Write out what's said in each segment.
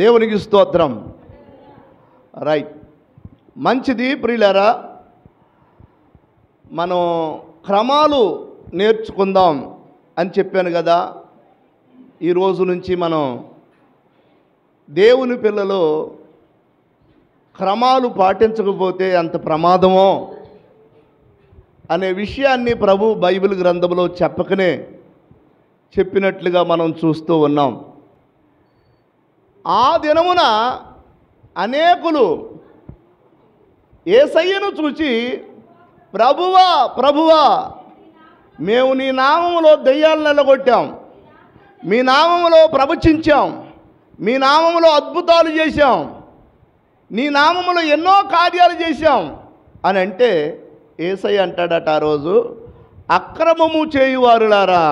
దేవునికి స్తోత్రం. రైట్, మంచిది ప్రియులారా. మనం క్రమాలు నేర్చుకుందాం అని చెప్పాను కదా. ఈ రోజు నుంచి మనం దేవుని పిల్లలు క్రమాలు పాటించకపోతే ఎంత ప్రమాదమో అనే విషయాన్ని ప్రభు బైబిల్ గ్రంథంలో చెప్పినట్లుగా మనం చూస్తూ ఉన్నాం. ఆ దినమున అనేకులు యేసయ్యను చూచి, ప్రభువా ప్రభువా, మేము నీ నామములో దెయ్యాలను వెళ్ళగొట్టాం, మీ నామములో ప్రవచించాం, మీ నామములో అద్భుతాలు చేశాం, నీ నామములో ఎన్నో కార్యాలు చేశాం అని అంటే యేసయ్య అంటాడట ఆ రోజు, అక్రమము చేయువారులారా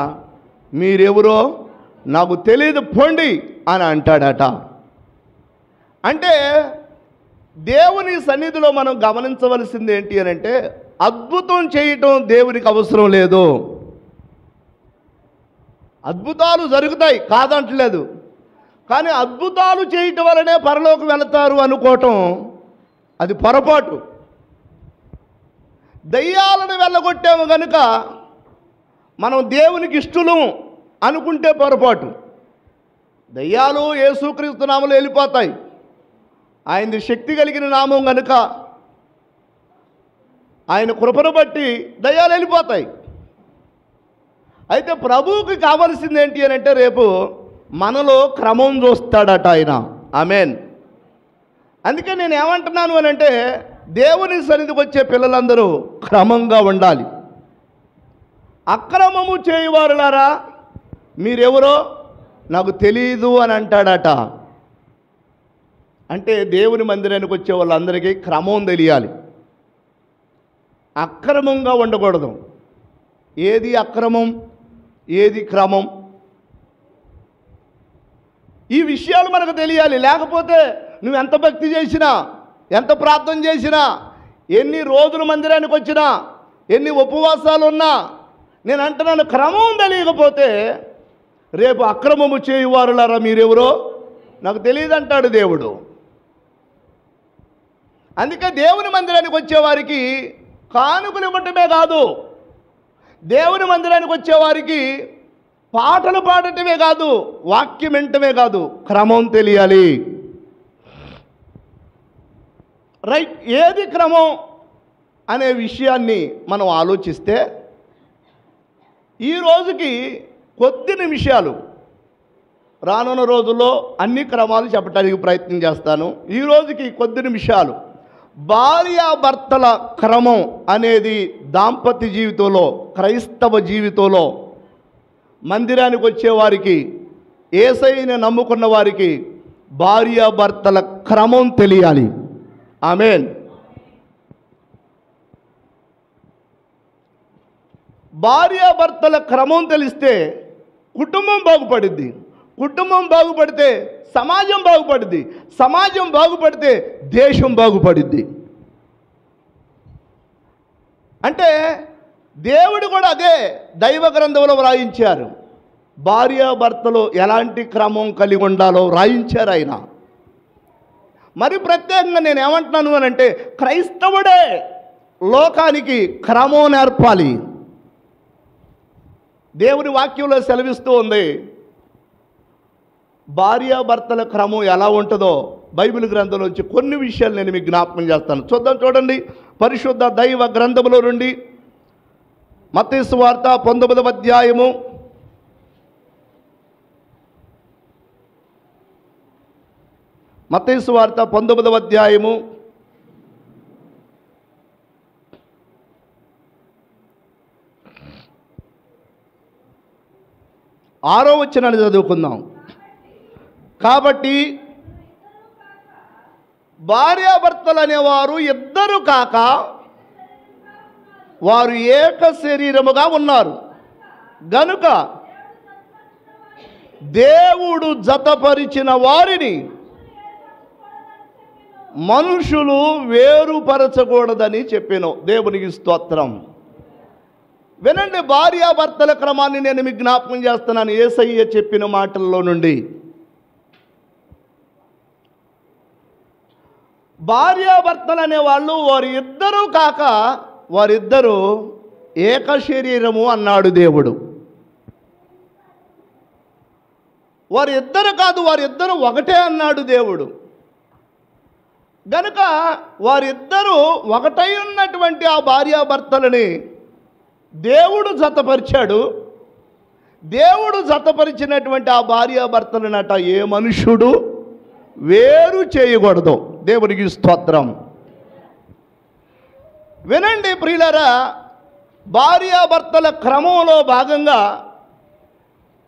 మీరెవరో నాకు తెలియదు పోండి అని అంటాడట. అంటే దేవుని సన్నిధిలో మనం గమనించవలసింది ఏంటి అని అంటే, అద్భుతం చేయటం దేవునికి అవసరం లేదు. అద్భుతాలు జరుగుతాయి కాదంటలేదు, కానీ అద్భుతాలు చేయటం వలనే పరలోకం వెళతారు అనుకోవటం అది పొరపాటు. దయ్యాలను వెళ్ళగొట్టాము కనుక మనం దేవునికి ఇష్టలు అనుకుంటే పొరపాటు. దయ్యాలు యేసుక్రీస్తు నామములో వెళ్ళిపోతాయి. ఆయనది శక్తి కలిగిన నామం కనుక ఆయన కృపను బట్టి దయ్యాలు వెళ్ళిపోతాయి. అయితే ప్రభువుకి కావాల్సింది ఏంటి అని అంటే, రేపు మనలో క్రమం చూస్తాడట ఆయన. ఆమేన్. అందుకే నేను ఏమంటున్నాను అని అంటే, దేవుని సన్నిధికి వచ్చే పిల్లలందరూ క్రమంగా ఉండాలి. అక్రమము చేయువారులారా మీరెవరో నాకు తెలియదు అని అంటాడట. అంటే దేవుని మందిరానికి వచ్చే వాళ్ళందరికీ క్రమం తెలియాలి, అక్రమంగా ఉండకూడదు. ఏది అక్రమం, ఏది క్రమం, ఈ విషయాలు మనకు తెలియాలి. లేకపోతే నువ్వు ఎంత భక్తి చేసినా, ఎంత ప్రార్థన చేసినా, ఎన్ని రోజులు మందిరానికి వచ్చినా, ఎన్ని ఉపవాసాలు ఉన్నా, నేను అంటున్నాను క్రమం తెలియకపోతే రేపు అక్రమము చేయువారులారా మీరెవరో నాకు తెలియదు అంటాడు దేవుడు. అందుకే దేవుని మందిరానికి వచ్చేవారికి కానుకలు ఇవ్వటమే కాదు, దేవుని మందిరానికి వచ్చేవారికి పాటలు పాడటమే కాదు, వాక్యం వినటమే కాదు, క్రమం తెలియాలి. రైట్, ఏది క్రమం అనే విషయాన్ని మనం ఆలోచిస్తే ఈ రోజుకి కొద్ది నిమిషాలు, రానున్న రోజుల్లో అన్ని క్రమాలు చెప్పడానికి ప్రయత్నం చేస్తాను. ఈ రోజుకి కొద్ది నిమిషాలు భార్యాభర్తల క్రమం అనేది దాంపత్య జీవితంలో, క్రైస్తవ జీవితంలో, మందిరానికి వచ్చేవారికి, యేసయ్యని నమ్ముకున్న వారికి భార్యాభర్తల క్రమం తెలియాలి. ఆమేన్. భార్యాభర్తల క్రమం తెలిస్తే కుటుంబం బాగుపడుద్ది, కుటుంబం బాగుపడితే సమాజం బాగుపడుద్ది, సమాజం బాగుపడితే దేశం బాగుపడుద్ది. అంటే దేవుడు కూడా అదే దైవ గ్రంథంలో వ్రాయించారు. భార్యాభర్తలు ఎలాంటి క్రమం కలిగి ఉండాలో వ్రాయించారు ఆయన. మరి ప్రత్యేకంగా నేను ఏమంటున్నాను అని అంటే, క్రైస్తవుడే లోకానికి క్రమం నేర్పాలి. దేవుని వాక్యంలో సెలవిస్తూ ఉంది, భార్యాభర్తల క్రమం ఎలా ఉంటుందో బైబిల్ గ్రంథంలోంచి కొన్ని విషయాలు నేను మీకు జ్ఞాపకం చేస్తాను. చూడండి పరిశుద్ధ దైవ గ్రంథంలో నుండి మత్తయి సువార్త 19వ అధ్యాయము మత్తయి సువార్త 19వ అధ్యాయము 6వ వచనాన్ని చదువుకుందాం. కాబట్టి భార్యాభర్తలు అనేవారు ఇద్దరు కాక వారు ఏక శరీరముగా ఉన్నారు గనుక దేవుడు జతపరిచిన వారిని మనుషులు వేరుపరచకూడదని చెప్పాను. దేవునికి స్తోత్రం. వినండి, భార్యాభర్తల క్రమాన్ని నేను మీకు జ్ఞాపకం చేస్తున్నాను యేసయ్య చెప్పిన మాటల్లో నుండి. భార్యాభర్తలు అనేవాళ్ళు వారిద్దరూ కాక వారిద్దరూ ఏక శరీరము అన్నాడు దేవుడు. వారిద్దరు కాదు, వారిద్దరూ ఒకటే అన్నాడు దేవుడు. గనుక వారిద్దరూ ఒకటై ఉన్నటువంటి ఆ భార్యాభర్తలని దేవుడు జతపరిచాడు. దేవుడు జతపరిచినటువంటి ఆ భార్యాభర్తలనట ఏ మనుష్యుడు వేరు చేయకూడదు. దేవునికి స్తోత్రం. వినండి ప్రియులారా, భార్యాభర్తల క్రమంలో భాగంగా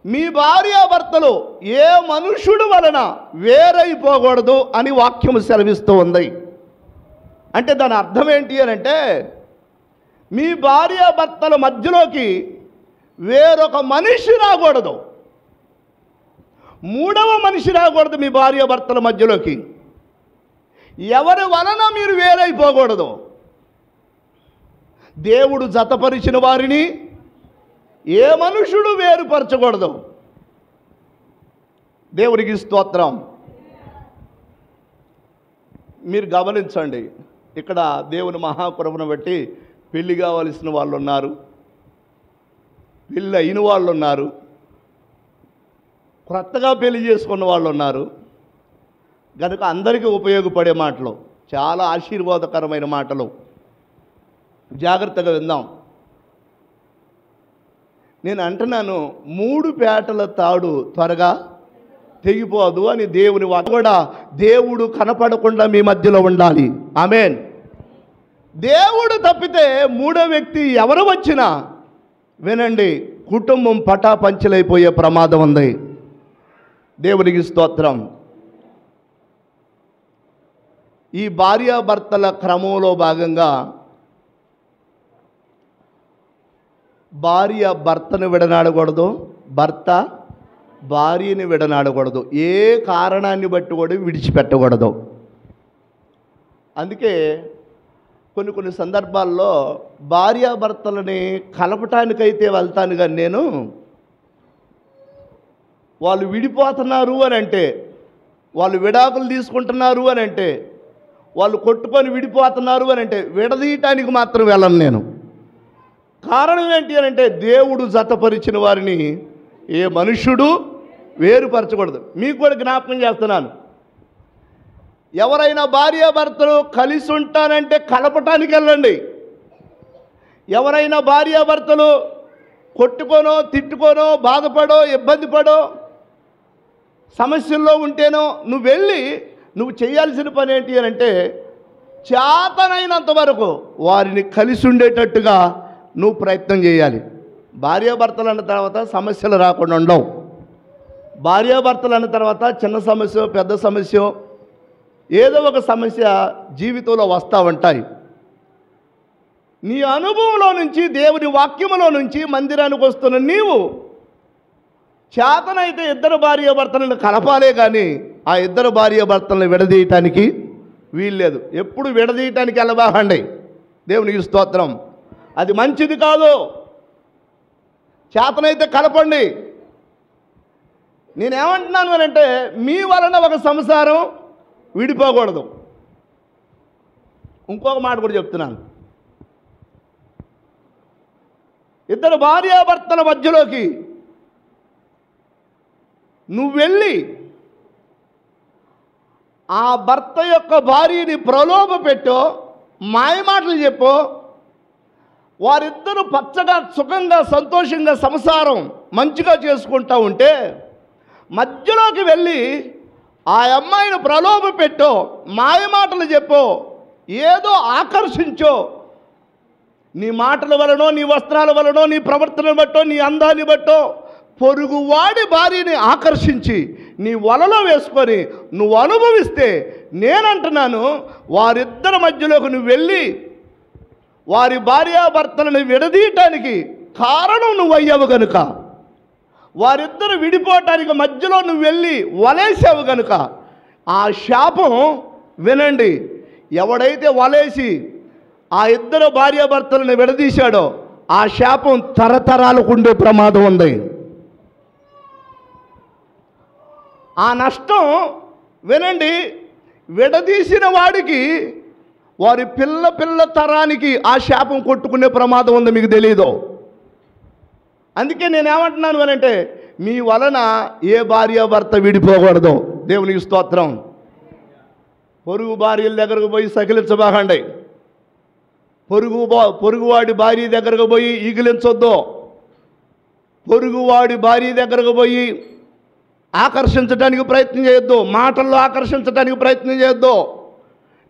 మీ భార్యాభర్తలు ఏ మనుషుడు వలన వేరైపోకూడదు అని వాక్యం సెలవిస్తూ ఉంది. అంటే దాని అర్థం ఏంటి అని అంటే, మీ భార్యాభర్తల మధ్యలోకి వేరొక మనిషి రాకూడదు, మూడవ మనిషి రాకూడదు మీ భార్యాభర్తల మధ్యలోకి. ఎవరి వలన మీరు వేరైపోకూడదు. దేవుడు జతపరిచిన వారిని ఏ మనుషుడు వేరుపరచకూడదు. దేవునికి స్తోత్రం. మీరు గమనించండి, ఇక్కడ దేవుని మహాకృపను బట్టి పెళ్లి కావలసిన వాళ్ళు ఉన్నారు, పెళ్ళి అయిన వాళ్ళు ఉన్నారు, కొత్తగా పెళ్లి చేసుకున్న వాళ్ళు ఉన్నారు. కనుక అందరికీ ఉపయోగపడే మాటలు, చాలా ఆశీర్వాదకరమైన మాటలు. జాగ్రత్తగా విందాం. నేను అంటున్నాను, 3 పేటల తాడు త్వరగా తెగిపోదు అని దేవుని వాక్యం. కూడా దేవుడు కనపడకుండా మీ మధ్యలో ఉండాలి. ఆమేన్. దేవుడు తప్పితే మూడో వ్యక్తి ఎవరు వచ్చినా వినండి, కుటుంబం పటాపంచలైపోయే ప్రమాదం ఉంది. దేవునికి స్తోత్రం. ఈ భార్యాభర్తల క్రమంలో భాగంగా భార్య భర్తను విడనాడకూడదు, భర్త భార్యని విడనాడకూడదు. ఏ కారణాన్ని బట్టి కూడా విడిచిపెట్టకూడదు. అందుకే కొన్ని సందర్భాల్లో భార్యాభర్తలని కలపటానికైతే వెళ్తాను, కానీ నేను వాళ్ళు విడిపోతున్నారు అని అంటే, వాళ్ళు విడాకులు తీసుకుంటున్నారు అని అంటే, వాళ్ళు కొట్టుకొని విడిపోతున్నారు అని అంటే విడదీయటానికి మాత్రం వెళ్ళను నేను. కారణం ఏంటి అని అంటే, దేవుడు జతపరిచిన వారిని ఏ మనుష్యుడు వేరుపరచకూడదు. మీకు కూడా జ్ఞాపకం చేస్తున్నాను, ఎవరైనా భార్యాభర్తలు కలిసి ఉంటానంటే కలపటానికి వెళ్ళండి. ఎవరైనా భార్యాభర్తలు కొట్టుకోనో తిట్టుకోనో బాధపడో ఇబ్బంది పడో సమస్యల్లో ఉంటేనో నువ్వు వెళ్ళి నువ్వు చేయాల్సిన పని ఏంటి అని అంటే, చేతనైనంత వరకు వారిని కలిసి ఉండేటట్టుగా నువ్వు ప్రయత్నం చేయాలి. భార్యాభర్తలు అన్న తర్వాత సమస్యలు రాకుండా ఉండవు. భార్యాభర్తలు అన్న తర్వాత చిన్న సమస్య పెద్ద సమస్య ఏదో ఒక సమస్య జీవితంలో వస్తూ ఉంటాయి. నీ అనుభవంలో నుంచి, దేవుని వాక్యములో నుంచి మందిరానికి వస్తున్న నీవు చేతనైతే ఇద్దరు భార్యాభర్తలను కలపాలే కానీ ఆ ఇద్దరు భార్యాభర్తలను విడదీయటానికి వీల్లేదు. ఎప్పుడు విడదీయటానికి వెళ్ళబాకండి. దేవునికి స్తోత్రం. అది మంచిది కాదు. చేతనైతే కలపండి. నేనేమంటున్నాను అని అంటే, మీ వలన ఒక సంసారం విడిపోకూడదు. ఇంకొక మాట కూడా చెప్తున్నాను, ఇద్దరు భార్యాభర్తల మధ్యలోకి నువ్వు వెళ్ళి ఆ భర్త యొక్క భార్యని ప్రలోభ పెట్టో, మాయమాటలు చెప్పో, వారిద్దరూ పచ్చగా సుఖంగా సంతోషంగా సంసారం మంచిగా చేసుకుంటూ ఉంటే మధ్యలోకి వెళ్ళి ఆ అమ్మాయిని ప్రలోభ పెట్టో, మాయమాటలు చెప్పో, ఏదో ఆకర్షించో, నీ మాటల వలనో నీ వస్త్రాల వలనో నీ ప్రవర్తన బట్టో నీ అందాన్ని బట్టో పొరుగువాడి భార్యని ఆకర్షించి నీ వలలో వేసుకొని నువ్వు అనుభవిస్తే, నేనంటున్నాను, వారిద్దరి మధ్యలోకి నువ్వు వెళ్ళి వారి భార్యాభర్తలను విడదీయటానికి కారణం నువ్వు అయ్యావు కనుక, వారిద్దరు విడిపోవటానికి మధ్యలో నువ్వు వెళ్ళి వలేసావు కనుక ఆ శాపం వినండి, ఎవడైతే వలేసి ఆ ఇద్దరు భార్యాభర్తలను విడదీశాడో ఆ శాపం తరతరాలకు ఉండే ప్రమాదం ఉంది. ఆ నష్టం వినండి, విడదీసిన వాడికి వారి పిల్ల తరానికి ఆ శాపం కొట్టుకునే ప్రమాదం ఉంది, మీకు తెలీదు. అందుకే నేనేమంటున్నాను అనంటే, మీ వలన ఏ భార్యాభర్త విడిపోకూడదు. దేవునికి స్తోత్రం. పొరుగు భార్యల దగ్గరకు పోయి సకిలించబాకండి. పొరుగువాడి భార్య దగ్గరకు పోయి ఈగిలించొద్దు. పొరుగువాడి భార్య దగ్గరకు పోయి ఆకర్షించడానికి ప్రయత్నం చేయొద్దు. మాటల్లో ఆకర్షించడానికి ప్రయత్నం చేయొద్దు.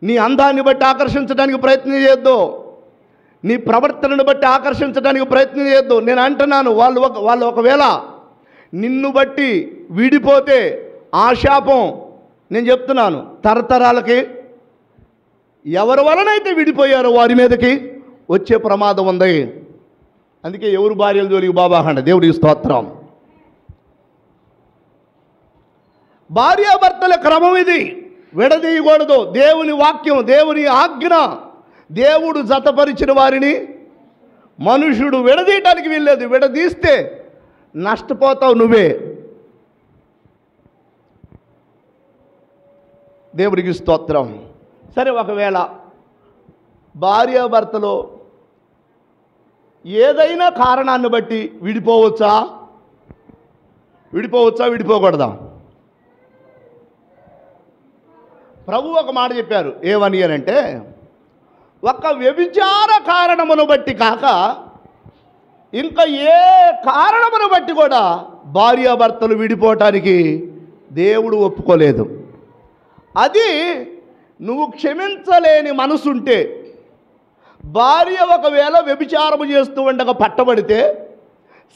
నీ అందాన్ని బట్టి ఆకర్షించడానికి ప్రయత్నం చేయొద్దు. నీ ప్రవర్తనను బట్టి ఆకర్షించడానికి ప్రయత్నం చేయొద్దు. నేను అంటున్నాను, వాళ్ళు ఒకవేళ నిన్ను బట్టి విడిపోతే ఆ శాపం, నేను చెప్తున్నాను, తరతరాలకి ఎవరి వలనైతే విడిపోయారో వారి మీదకి వచ్చే ప్రమాదం ఉంది. అందుకే ఎవరు భార్యల జోలికి బాబాకండి. దేవుడికి స్తోత్రం. భార్యాభర్తల క్రమం ఇది, విడదీయకూడదు. దేవుని వాక్యం, దేవుని ఆజ్ఞ, దేవుడు జతపరిచిన వారిని మనుషుడు విడదీయటానికి వీల్లేదు. విడదీస్తే నష్టపోతావు నువ్వే. దేవుడికి స్తోత్రం. సరే, ఒకవేళ భార్యాభర్తలో ఏదైనా కారణాన్ని బట్టి విడిపోవచ్చా? విడిపోకూడదా? ప్రభు ఒక మాట చెప్పారు. ఏమని అంటే, ఒక వ్యభిచార కారణమును బట్టి కాక ఇంకా ఏ కారణమును బట్టి కూడా భార్యాభర్తలు విడిపోవటానికి దేవుడు ఒప్పుకోలేదు. అది నువ్వు క్షమించలేని మనసుంటే, భార్య ఒకవేళ వ్యభిచారము చేస్తూ ఉండగా పట్టబడితే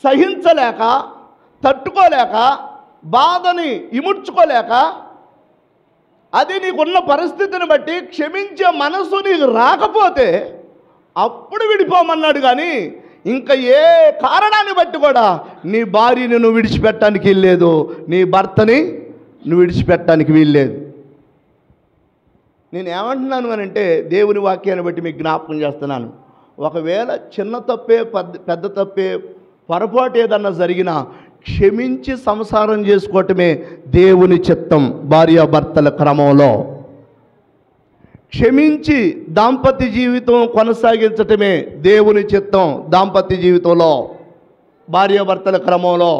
సహించలేక, తట్టుకోలేక, బాధని ఇముడ్చుకోలేక, అది నీకున్న పరిస్థితిని బట్టి క్షమించే మనసు నీకు రాకపోతే అప్పుడు విడిపోమన్నాడు. కానీ ఇంకా ఏ కారణాన్ని బట్టి కూడా నీ భార్యని నువ్వు విడిచిపెట్టడానికి వీల్లేదు, నీ భర్తని నువ్వు విడిచిపెట్టడానికి వీల్లేదు. నేను ఏమంటున్నాను అని అంటే, దేవుని వాక్యాన్ని బట్టి మీకు జ్ఞాపకం చేస్తున్నాను. ఒకవేళ చిన్న తప్పే పెద్ద తప్పే పొరపాటు ఏదన్నా జరిగినా క్షమించి సంసారం చేసుకోవటమే దేవుని చిత్తం. భార్యాభర్తల క్రమంలో క్షమించి దాంపత్య జీవితం కొనసాగించటమే దేవుని చిత్తం. దాంపత్య జీవితంలో, భార్యాభర్తల క్రమంలో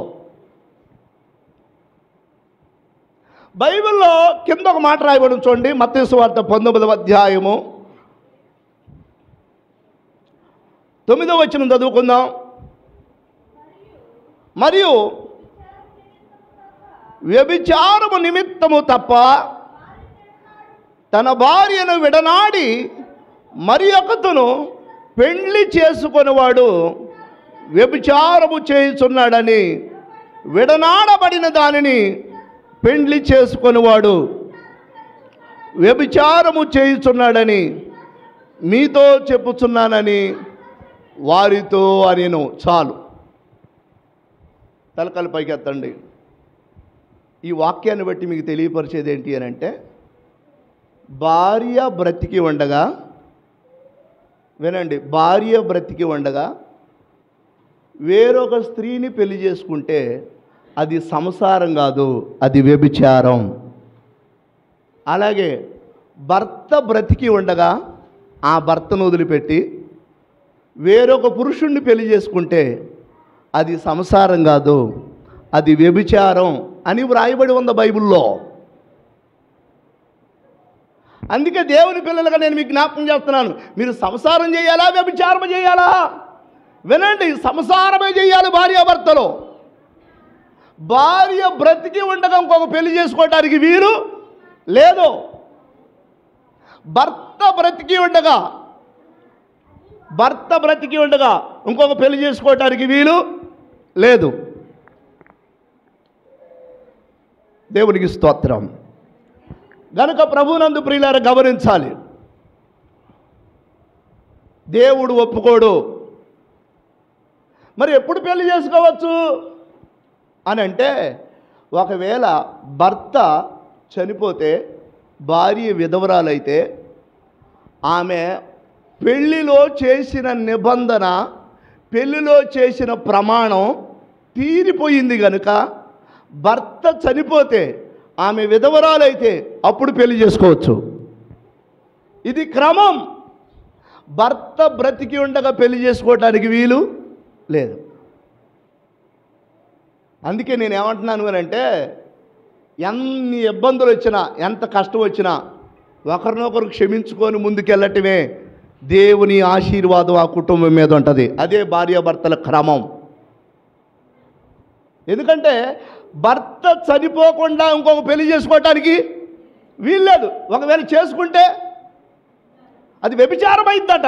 బైబిల్లో కింద ఒక మాట రాయబడి చూడండి. మత్తయి సువార్త 19వ అధ్యాయము 9వ వచనం చదువుకుందాం. మరియు వ్యభిచారము నిమిత్తము తప్ప తన భార్యను విడనాడి మరి ఒకతును పెండ్లి చేసుకొనివాడు వ్యభిచారము చేయుచున్నాడని, విడనాడబడిన దానిని పెండ్లి చేసుకొనివాడు వ్యభిచారము చేయుచున్నాడని మీతో చెప్పుచున్నానని వారితో అనెను. చాలు, తలకాలు పైకి ఎత్తండి. ఈ వాక్యాన్ని బట్టి మీకు తెలియపరిచేది ఏంటి అని అంటే, భార్య బ్రతికి ఉండగా, వినండి, భార్య బ్రతికి ఉండగా వేరొక స్త్రీని పెళ్లి చేసుకుంటే అది సంసారం కాదు, అది వ్యభిచారం. అలాగే భర్త బ్రతికి ఉండగా ఆ భర్తను వదిలిపెట్టి వేరొక పురుషుణ్ణి పెళ్లి చేసుకుంటే అది సంసారం కాదు, అది వ్యభిచారం అని వ్రాయబడి ఉంది బైబిల్లో. అందుకే దేవుని పిల్లలుగా నేను మీకు జ్ఞాపకం చేస్తున్నాను, మీరు సంసారం చేయాలా, వ్యభిచారం చేయాలా? వినండి, సంసారమే చేయాలి భార్యాభర్తలు. భార్య బ్రతికి ఉండగా ఇంకొక పెళ్లి చేసుకోవడానికి వీలు లేదు. భర్త బ్రతికి ఉండగా ఇంకొక పెళ్లి చేసుకోవటానికి వీలు లేదు. దేవునికి స్తోత్రం. గనుక ప్రభునందు ప్రియులారా గమనించాలి, దేవుడు ఒప్పుకోడు. మరి ఎప్పుడు పెళ్లి చేసుకోవచ్చు అని అంటే, ఒకవేళ భర్త చనిపోతే, భార్య విధవరాలైతే, ఆమె పెళ్లిలో చేసిన నిబంధన, పెళ్లిలో చేసిన ప్రమాణం తీరిపోయింది కనుక భర్త చనిపోతే ఆమె విధవరాలైతే అప్పుడు పెళ్లి చేసుకోవచ్చు. ఇది క్రమం. భర్త బ్రతికి ఉండగా పెళ్లి చేసుకోవటానికి వీలు లేదు. అందుకే నేను ఏమంటున్నాను అంటే, ఎన్ని ఇబ్బందులు వచ్చినా, ఎంత కష్టం వచ్చినా ఒకరినొకరు క్షమించుకొని ముందుకెళ్ళటమే దేవుని ఆశీర్వాదం ఆ కుటుంబం మీద ఉంటుంది. అదే భార్యాభర్తల క్రమం. ఎందుకంటే భర్త చనిపోకుండా ఇంకొక పెళ్లి చేసుకోవటానికి వీల్లేదు. ఒకవేళ చేసుకుంటే అది వ్యభిచారం అయిందట.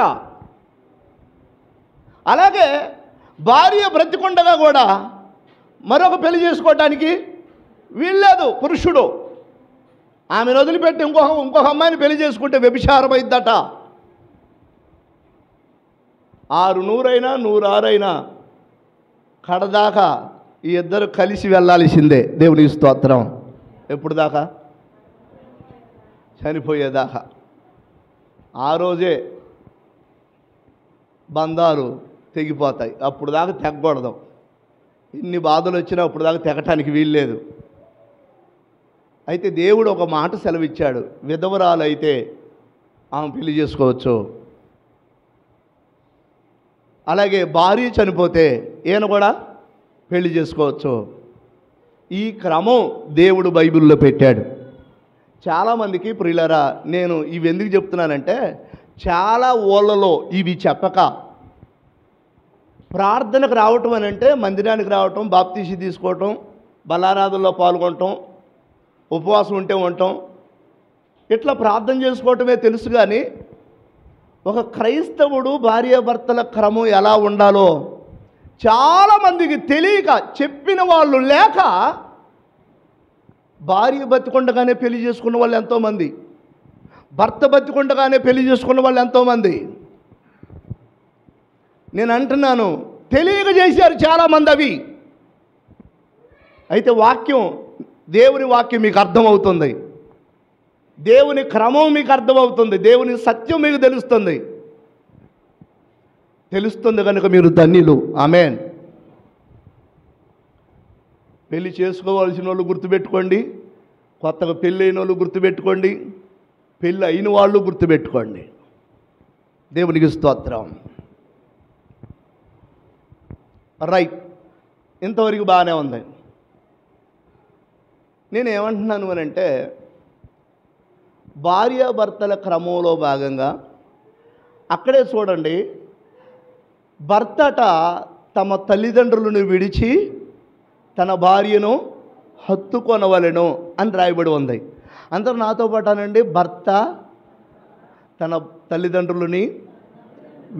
అలాగే భార్య బ్రతికుండగా కూడా మరొక పెళ్లి చేసుకోవటానికి వీల్లేదు పురుషుడు. ఆమెను వదిలిపెట్టి ఇంకొక అమ్మాయిని పెళ్లి చేసుకుంటే వ్యభిచారం అయిందట. 600 106 కడదాకా ఈ ఇద్దరు కలిసి వెళ్ళాల్సిందే. దేవుని స్తోత్రం. ఎప్పుడు దాకా? చనిపోయేదాకా. ఆ రోజే బంధాలు తెగిపోతాయి. అప్పుడు దాకా తెగకూడదు. ఇన్ని బాధలు వచ్చినా అప్పుడు దాకా తెగటానికి వీల్లేదు. అయితే దేవుడు ఒక మాట సెలవిచ్చాడు, విధవరాలైతే ఆమె పెళ్లి చేసుకోవచ్చు. అలాగే భార్య చనిపోతే ఈయన కూడా పెళ్లి చేసుకోవచ్చు. ఈ క్రమం దేవుడు బైబిల్లో పెట్టాడు. చాలామందికి ప్రియులారా, నేను ఇవి ఎందుకు చెప్తున్నానంటే, చాలా ఊళ్ళలో ఇవి చెప్పక ప్రార్థనకు రావటం అని అంటే మందిరానికి రావటం, బాప్తీసి తీసుకోవటం, బలారాధనలో పాల్గొనటం, ఉపవాసం ఉంటే ఉండటం, ఇట్లా ప్రార్థన చేసుకోవటమే తెలుసు. కానీ ఒక క్రైస్తవుడు భార్యాభర్తల క్రమం ఎలా ఉండాలో చాలామందికి తెలియక, చెప్పిన వాళ్ళు లేక భార్య బతికొండగానే పెళ్లి చేసుకున్న వాళ్ళు ఎంతోమంది, భర్త బతికొండగానే పెళ్లి చేసుకున్న వాళ్ళు ఎంతోమంది. నేను అంటున్నాను, తెలియక చేశారు చాలామంది అవి. అయితే వాక్యం, దేవుని వాక్యం మీకు అర్థమవుతుంది, దేవుని క్రమం మీకు అర్థమవుతుంది, దేవుని సత్యం మీకు తెలుస్తుంది కనుక మీరు ధన్యులు. ఆమేన్. పెళ్లి చేసుకోవాల్సిన వాళ్ళు గుర్తుపెట్టుకోండి, కొత్తగా పెళ్ళి అయిన వాళ్ళు గుర్తుపెట్టుకోండి, పెళ్ళి అయిన వాళ్ళు గుర్తుపెట్టుకోండి. దేవునికి స్తోత్రం. రైట్, ఇంతవరకు బాగానే ఉంది. నేను ఏమంటున్నాను అని అంటే, భార్యాభర్తల క్రమంలో భాగంగా అక్కడే చూడండి, భర్తట తమ తల్లిదండ్రులను విడిచి తన భార్యను హత్తుకొనవలెను అని రాయబడి ఉంది. అందరూ నాతో పాటు అనండి, భర్త తన తల్లిదండ్రులని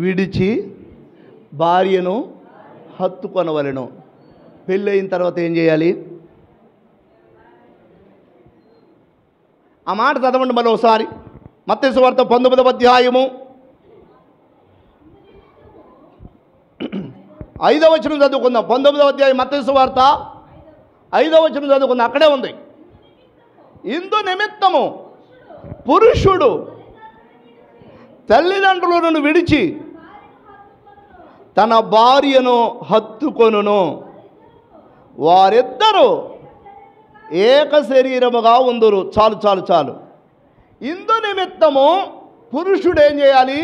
విడిచి భార్యను హత్తుకొనవలెను. పెళ్ళి అయిన తర్వాత ఏం చేయాలి? ఆ మాట చదవండి మళ్ళీ ఒకసారి. మత్తయి సువార్త 19వ అధ్యాయము 5వ వచనం చదువుకుందాం. 19వ అధ్యాయం మత్తయి సువార్త 5వ వచనం చదువుకుందాం. అక్కడే ఉంది, ఇందు నిమిత్తము పురుషుడు తల్లిదండ్రులను విడిచి తన భార్యను హత్తుకొనును, వారిద్దరూ ఏక శరీరముగా ఉందురు. చాలు చాలు చాలు. ఇందు నిమిత్తము పురుషుడు ఏం చేయాలి?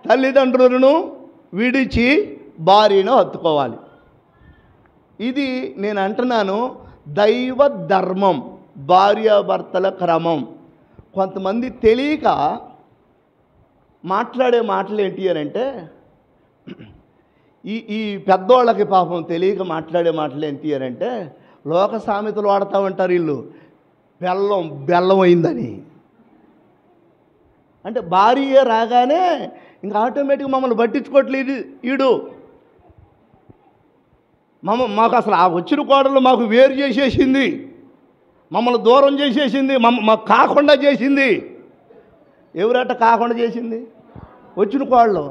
తల్లిదండ్రులను విడిచి భార్యను హత్తుకోవాలి. ఇది నేను అంటున్నాను, దైవ ధర్మం, భార్యాభర్తల క్రమం. కొంతమంది తెలియక మాట్లాడే మాటలు ఏంటి అని అంటే, ఈ పెద్దోళ్ళకి పాపం తెలియక మాట్లాడే మాటలు ఏంటి అని అంటే, లోక సామెతలు వాడుతూ ఉంటారు వీళ్ళు. బెల్లం అయిందని అంటే, భార్య రాగానే ఇంకా ఆటోమేటిక్గా మమ్మల్ని పట్టించుకోవట్లేదు ఈడు. మాకు అసలు ఆ వచ్చిన కోడలు మాకు వేరు చేసేసింది, మమ్మల్ని దూరం చేసేసింది, మాకు కాకుండా చేసింది. ఎవరట కాకుండా చేసింది? వచ్చిన కోడలు.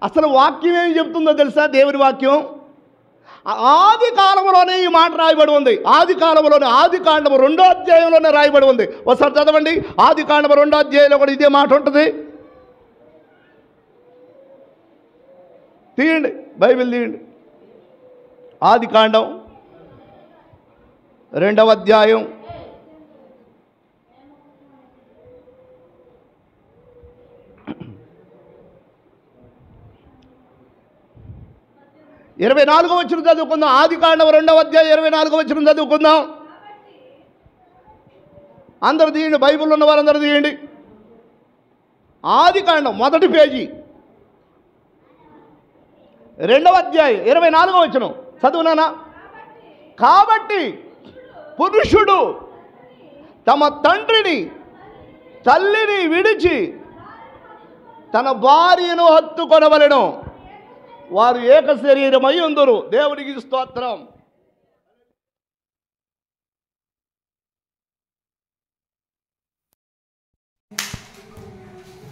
అసలు వాక్యం ఏం చెప్తుందో తెలుసా? దేవుని వాక్యం ఆది కాలంలోనే ఈ మాట రాయబడి ఉంది. ఆది కాలంలోనే, ఆది కాండము 2వ అధ్యాయంలోనే రాయబడి ఉంది. ఒకసారి చదవండి. ఆది కాండము 2వ అధ్యాయంలో కూడా ఇదే మాట ఉంటుంది. తీయండి, బైబిల్ తీయండి. ఆది కాండం 2వ అధ్యాయం 24వ వచనం చదువుకుందాం. ఆదికాండం 2వ అధ్యాయం 24వ వచనం చదువుకుందాం. అందరూ తీయండి, బైబిల్ ఉన్న వారందరూ తీయండి. ఆదికాండం మొదటి పేజీ 2వ అధ్యాయం 24వ వచనం చదువునానా. కాబట్టి పురుషుడు తమ తండ్రిని తల్లిని విడిచి తన భార్యను హత్తుకొనవలెను, వారు ఏక శరీరమై ఉందురు. దేవునికి స్తోత్రం.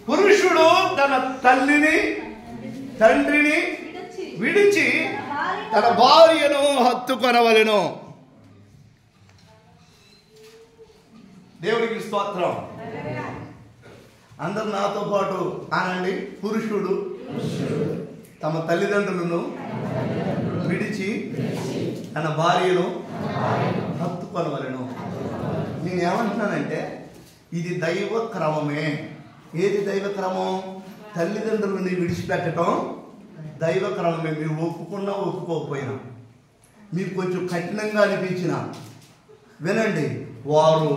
పురుషుడు తన తల్లిని తండ్రిని విడిచి తన భార్యను హత్తుకొనవలెను. దేవునికి స్తోత్రం. అందరు నాతో పాటు అనండి. పురుషుడు తమ తల్లిదండ్రులను విడిచి తన భార్యను హత్తుకొనవలెను. నేను ఏమంటున్నానంటే ఇది దైవ క్రమమే. ఏది దైవ క్రమం? తల్లిదండ్రులని విడిచిపెట్టడం దైవ క్రమమే. మీరు ఒప్పుకున్నా ఒప్పుకోకపోయినా, మీకు కొంచెం కఠినంగా అనిపించినా వినండి. వారు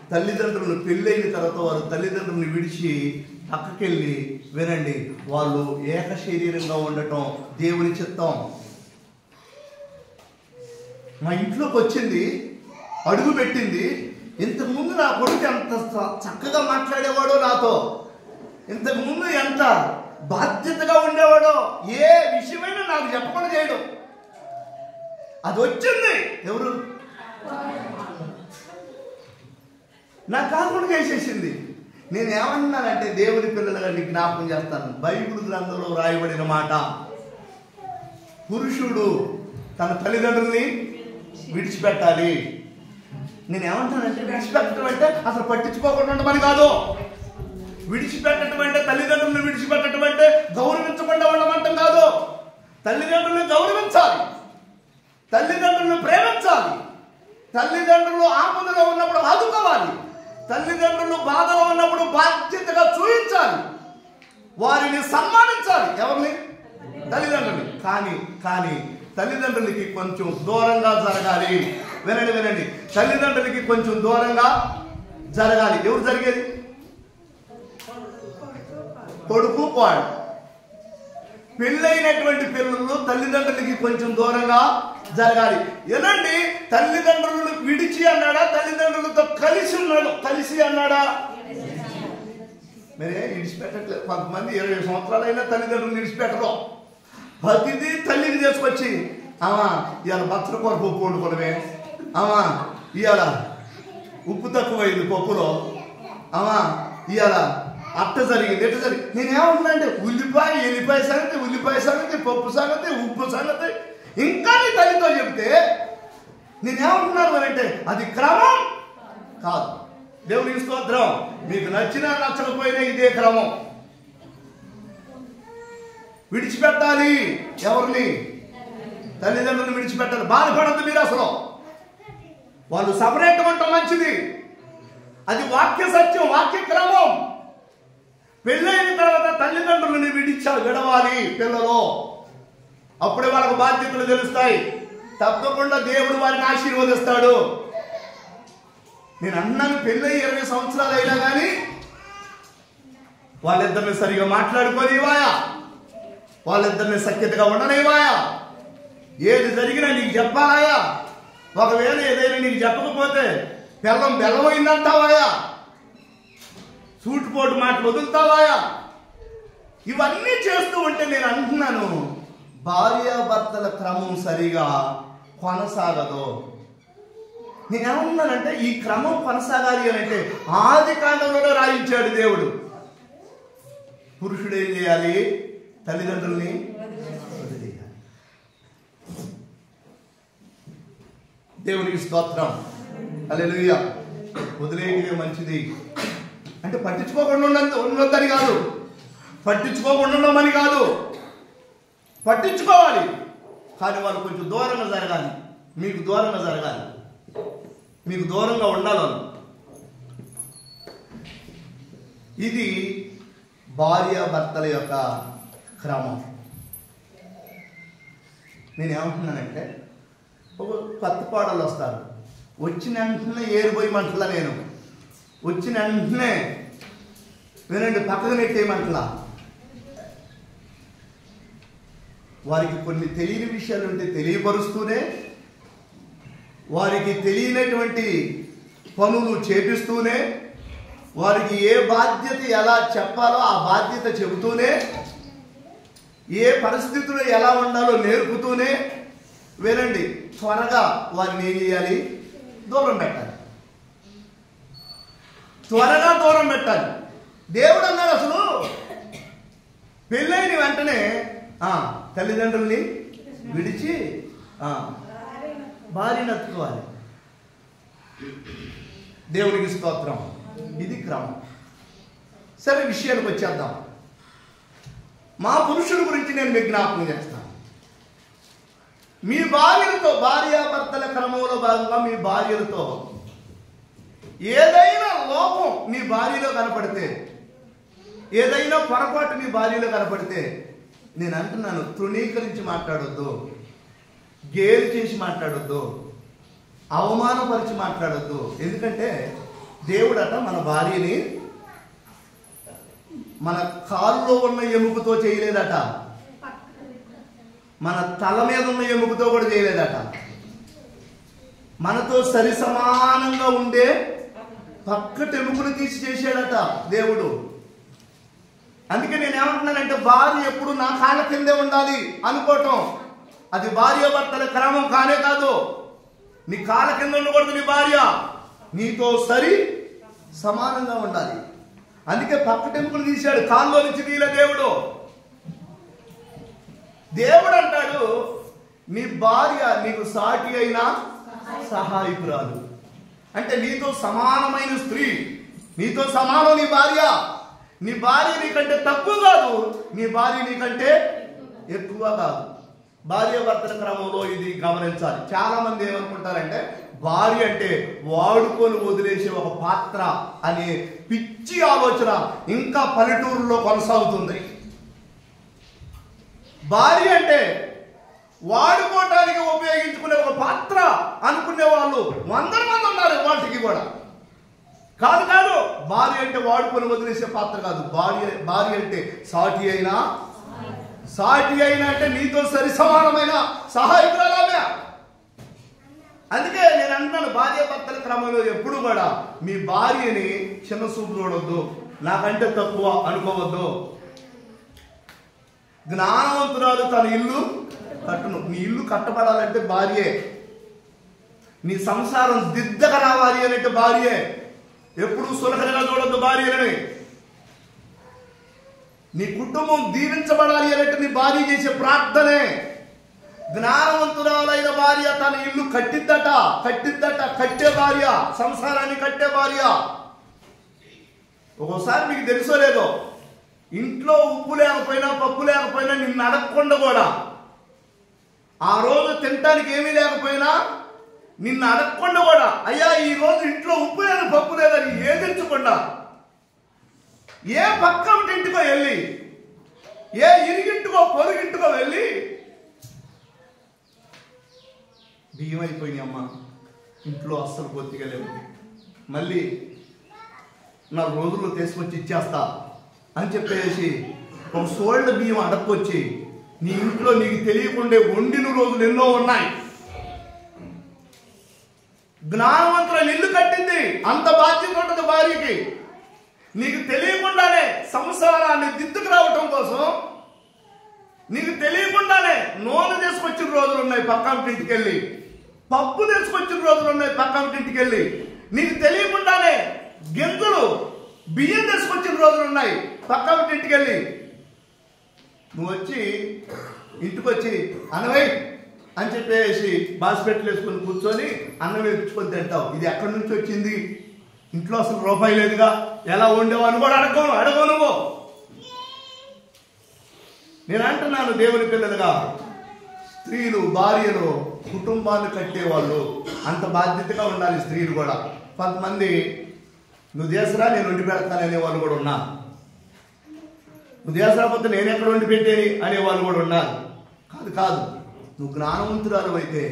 తల్లిదండ్రులను పెళ్ళైన తర్వాత వారు తల్లిదండ్రులను విడిచి పక్కకెళ్ళి వినండి, వాళ్ళు ఏక శరీరంగా ఉండటం దేవుని చిత్తం. మా ఇంట్లోకి వచ్చింది, అడుగు పెట్టింది. ఇంతకుముందు నా కొడుకు ఎంత చక్కగా మాట్లాడేవాడో నాతో, ఇంతకుముందు ఎంత బాధ్యతగా ఉండేవాడో, ఏ విషయమైనా నాకు చెప్పకుండా చేయడం. అది వచ్చింది ఎవరు? నా కాకుండా వేసేసింది. నేను ఏమన్నానంటే దేవుని పిల్లలుగా నీకు జ్ఞాపకం చేస్తాను. బైబిల్ గ్రంథంలో రాయబడిన మాట, పురుషుడు తన తల్లిదండ్రుల్ని విడిచిపెట్టాలి. నేను ఏమంటానంటే విడిచిపెట్టడం అంటే అసలు పట్టించుకోకుండా ఉండమని కాదు. విడిచిపెట్టడం అంటే తల్లిదండ్రులను విడిచిపెట్టడం అంటే గౌరవించకుండా ఉండమంటాం కాదు. తల్లిదండ్రులను గౌరవించాలి, తల్లిదండ్రులను ప్రేమించాలి, తల్లిదండ్రులు ఆపదలో ఉన్నప్పుడు ఆదుకోవాలి, తల్లిదండ్రులు బాధలో ఉన్నప్పుడు బాధ్యతగా చూపించాలి, వారిని సన్మానించాలి. ఎవరిని? తల్లిదండ్రులు. కానీ తల్లిదండ్రులకి కొంచెం దూరంగా జరగాలి. వినండి, తల్లిదండ్రులకి కొంచెం దూరంగా జరగాలి. ఎవరు జరిగేది? కొడుకు కోడ. పెళ్ళైనటువంటి పిల్లలు తల్లిదండ్రులకి కొంచెం దూరంగా జరగాలి. ఏనండి, తల్లిదండ్రులను విడిచి అన్నాడా? తల్లిదండ్రులతో కలిసి ఉన్నాడు. కలిసి అన్నాడా? మరే విడిచిపెట్టట్లేదు. కొంతమంది 20 సంవత్సరాలైనా తల్లిదండ్రులు విడిచిపెట్టరు. ప్రతిదీ తల్లిని చేసుకొచ్చి, ఇవాళ బచ్చల కూర పప్పు వండుకోవడమే, ఇవాళ ఉప్పు తక్కువైంది పప్పులో, ఇవాళ అట్ట జరిగింది, ఎట్ట జరిగింది. నేనేమంటున్నా అంటే ఉల్లిపాయ ఎల్లిపాయ సంగతి, ఉల్లిపాయ సంగతి, పప్పు సంగతి, ఉప్పు సంగతి ఇంకా నీ తల్లితో చెప్తే నేనేమంటున్నాను అంటే అది క్రమం కాదు. దేవునికి స్తోత్రం. మీకు నచ్చినా నచ్చకపోయినా ఇదే క్రమం. విడిచిపెట్టాలి. ఎవరిని? తల్లిదండ్రులను విడిచిపెట్టాలి. బాధపడద్దు మీరు అసలు. వాళ్ళు సపరేట్ ఉండటం మంచిది. అది వాక్య సత్యం, వాక్య క్రమం. పెళ్ళైన తర్వాత తల్లిదండ్రులను విడవాలి పిల్లలు. అప్పుడే వాళ్ళకు బాధ్యతలు తెలుస్తాయి. తప్పకుండా దేవుడు వారిని ఆశీర్వదిస్తాడు. నేను అన్నాను, పెళ్ళై 20 సంవత్సరాలు అయినా కానీ వాళ్ళిద్దరిని సరిగా మాట్లాడుకోనివాయా, వాళ్ళిద్దరిని సఖ్యతగా ఉండనివాయా, ఏది జరిగినా నీకు చెప్పాలాయా, ఒకవేళ ఏదైనా నీకు చెప్పకపోతే బెల్లమైందంటావాయా, సూటుపోటు మాటలు వదులుతావాయా, ఇవన్నీ చేస్తూ ఉంటే నేను అంటున్నాను భార్యాభర్తల క్రమం సరిగా కొనసాగదు. నేనేమన్నానంటే ఈ క్రమం కొనసాగాలి అని అంటే ఆదికాండంలోనే రాయించాడు దేవుడు. పురుషుడు ఏం చేయాలి? తల్లిదండ్రుల్ని వదిలేయాలి. దేవునికి స్తోత్రం. హల్లెలూయా. వదిలేయడమే మంచిది. అంటే పట్టించుకోకుండా ఉండొద్దని కాదు, పట్టించుకోకుండా ఉండమని కాదు, పట్టించుకోవాలి. కానీ వాళ్ళు కొంచెం దూరంగా జరగాలి, మీకు దూరంగా జరగాలి. మీకు దూరంగా ఉండాలను. ఇది భార్యాభర్తల యొక్క క్రమం. నేనేమంటున్నానంటే, ఒక కొత్త పాడలు వస్తారు, వచ్చిన వెంటనే ఏరిపోయమంటలా, నేను వచ్చిన వెంటనే వినండి పక్కకు నెట్టేయమంటలా. వారికి కొన్ని తెలియని విషయాలు ఉంటే తెలియపరుస్తూనే, వారికి తెలియనటువంటి పనులు చేపిస్తూనే, వారికి ఏ బాధ్యత ఎలా చెప్పాలో ఆ బాధ్యత చెబుతూనే, ఏ పరిస్థితుల్లో ఎలా ఉండాలో నేర్పుతూనే, వినండి త్వరగా వారిని ఏం చేయాలి? దూరం పెట్టాలి, త్వరగా దూరం పెట్టాలి. దేవుడు అన్నాడు అసలు పెళ్ళైన వెంటనే తల్లిదండ్రుల్ని విడిచి భార్యను ఎత్తుకోవాలి. దేవునికి స్తోత్రం. ఇది క్రమం. సరే, విషయానికి వచ్చేద్దాం. మా పురుషుల గురించి నేను మీకు జ్ఞాపకం చేస్తాను. మీ భార్యలతో, భార్యాభర్తల క్రమంలో భాగంగా మీ భార్యలతో ఏదైనా లోపం నీ భార్యలో కనపడితే, ఏదైనా పొరపాటు నీ భార్యలో కనపడితే, నేను అంటున్నాను, తృణీకరించి మాట్లాడొద్దు, గేలి చేసి మాట్లాడొద్దు, అవమానపరిచి మాట్లాడొద్దు. ఎందుకంటే దేవుడట మన భార్యని మన కాల్లో ఉన్న ఎముకతో చేయలేదట, మన తల మీద ఉన్న ఎముకతో కూడా చేయలేదట, మనతో సరి సమానంగా ఉండే పక్కటి ఎముకను తీసి చేశాడట దేవుడు. అందుకే నేను ఏమంటున్నానంటే, భార్య ఎప్పుడు నా కాళ్ళ కిందే ఉండాలి అనుకోవటం అది భార్యాభర్తల క్రమం కానే కాదు. నీ కాళ్ళ కింద ఉండకూడదు, నీ భార్య నీతో సరి సమానంగా ఉండాలి. అందుకే పక్కటి ఎముకను తీశాడు, కాల్లో నుంచి తీయలే దేవుడు. దేవుడు అంటాడు, నీ భార్య నీకు సాటి అయిన సహాయకురాలు. అంటే నీతో సమానమైన స్త్రీ, నీతో సమానం నీ భార్య. నీ భార్య నీకంటే తక్కువ కాదు, నీ భార్య నీకంటే ఎక్కువ కాదు. భార్యాభర్తల క్రమంలో ఇది గమనించాలి. చాలా మంది ఏమనుకుంటారంటే, భార్య అంటే వాడుకొని వదిలేసే ఒక పాత్ర అనే పిచ్చి ఆలోచన ఇంకా పల్లెటూరులో కొనసాగుతుంది. భార్య అంటే వాడుకోవటానికి ఉపయోగించుకునే ఒక పాత్ర అనుకునే వాళ్ళు 100 మంది ఉన్నారు వాటికి కూడా. కాదు కాదు, భార్య అంటే వాడుకొని వదిలేసే పాత్ర కాదు. భార్య అంటే సాటి అయినా అంటే నీతో సరి సమానమైన సహాయకురాలు. అందుకే నేను అంటున్నాను, భార్యాభర్తల క్రమంలో ఎప్పుడు కూడా మీ భార్యని చిన్న చూపు చూడొద్దు, నాకంటే తక్కువ అనుకోవద్దు. జ్ఞానవంతురాలు తన ఇల్లు కట్టును. నీ ఇల్లు కట్టబడాలంటే భార్యే, నీ సంసారం దిద్దగా రావాలి అంటే భార్యే. ఎప్పుడు సులకనగా చూడొద్దు భార్యని. నీ కుటుంబం దీవించబడాలి అంటే నీ భార్య చేసే ప్రార్థనే. జ్ఞానవంతురాలైన భార్య తన ఇల్లు కట్టిద్దట, కట్టే భార్య, సంసారాన్ని కట్టే భార్య. ఒక్కోసారి మీకు తెలుసో లేదో, ఇంట్లో ఉప్పు లేకపోయినా పప్పు లేకపోయినా నిన్ను అడగకుండా కూడా, ఆ రోజు తినటానికి ఏమీ లేకపోయినా నిన్ను అడగకుండా కూడా, అయ్యా ఈ రోజు ఇంట్లో ఉప్పు లేదు పప్పు లేదని ఏదించకుండా, ఏ పక్క ఇంటికో వెళ్ళి, ఏ ఇరిగింటికో పొరుగింటికో వెళ్ళి, బియ్యం అయిపోయినాయి అమ్మ, ఇంట్లో అస్సలు కొద్దిగా లేవు, మళ్ళీ నా రోజుల్లో తీసుకొచ్చి ఇచ్చేస్తా అని చెప్పేసి ఒక సోళ్ళ బియ్యం అడక్కొచ్చి నీ ఇంట్లో నీకు తెలియకుండా వండిన రోజులు ఎన్నో ఉన్నాయి. జ్ఞానవంతుల ఇల్లు కట్టింది, అంత బాధ్యత ఉంటుంది భార్యకి. నీకు తెలియకుండానే సంసారాన్ని దిద్దుకు రావటం కోసం నీకు తెలియకుండానే నూనె తీసుకొచ్చిన రోజులు ఉన్నాయి పక్కంటింటికి వెళ్ళి, పప్పు తీసుకొచ్చిన రోజులు ఉన్నాయి పక్కంటింటికి వెళ్ళి, నీకు తెలియకుండానే గింజలు బియ్యం తీసుకొచ్చిన రోజులు ఉన్నాయి పక్కంటింటికి వెళ్ళి. నువ్వు వచ్చి ఇంటికి వచ్చి అన్నవై అని చెప్పేసి బాస్పెట్లు వేసుకొని కూర్చొని అన్నం వేపించుకొని తింటావు. ఇది ఎక్కడి నుంచి వచ్చింది? ఇంట్లో అసలు రూపాయి లేదుగా, ఎలా ఉండేవో అని కూడా అడగవు నువ్వు. నేను అంటున్నాను, దేవుని పిల్లలుగా స్త్రీలు భార్యలు కుటుంబాలు కట్టేవాళ్ళు. అంత బాధ్యతగా ఉండాలి స్త్రీలు కూడా. కొంతమంది నువ్వు చేసరా నేను వండి పెడతాననే వాళ్ళు కూడా ఉన్నారు. నువ్వు చేసరాకపోతే నేను ఎక్కడ వండి పెట్టేది అనేవాళ్ళు కూడా ఉన్నారు. కాదు కాదు, నువ్వు జ్ఞానవంతురాలు అయితే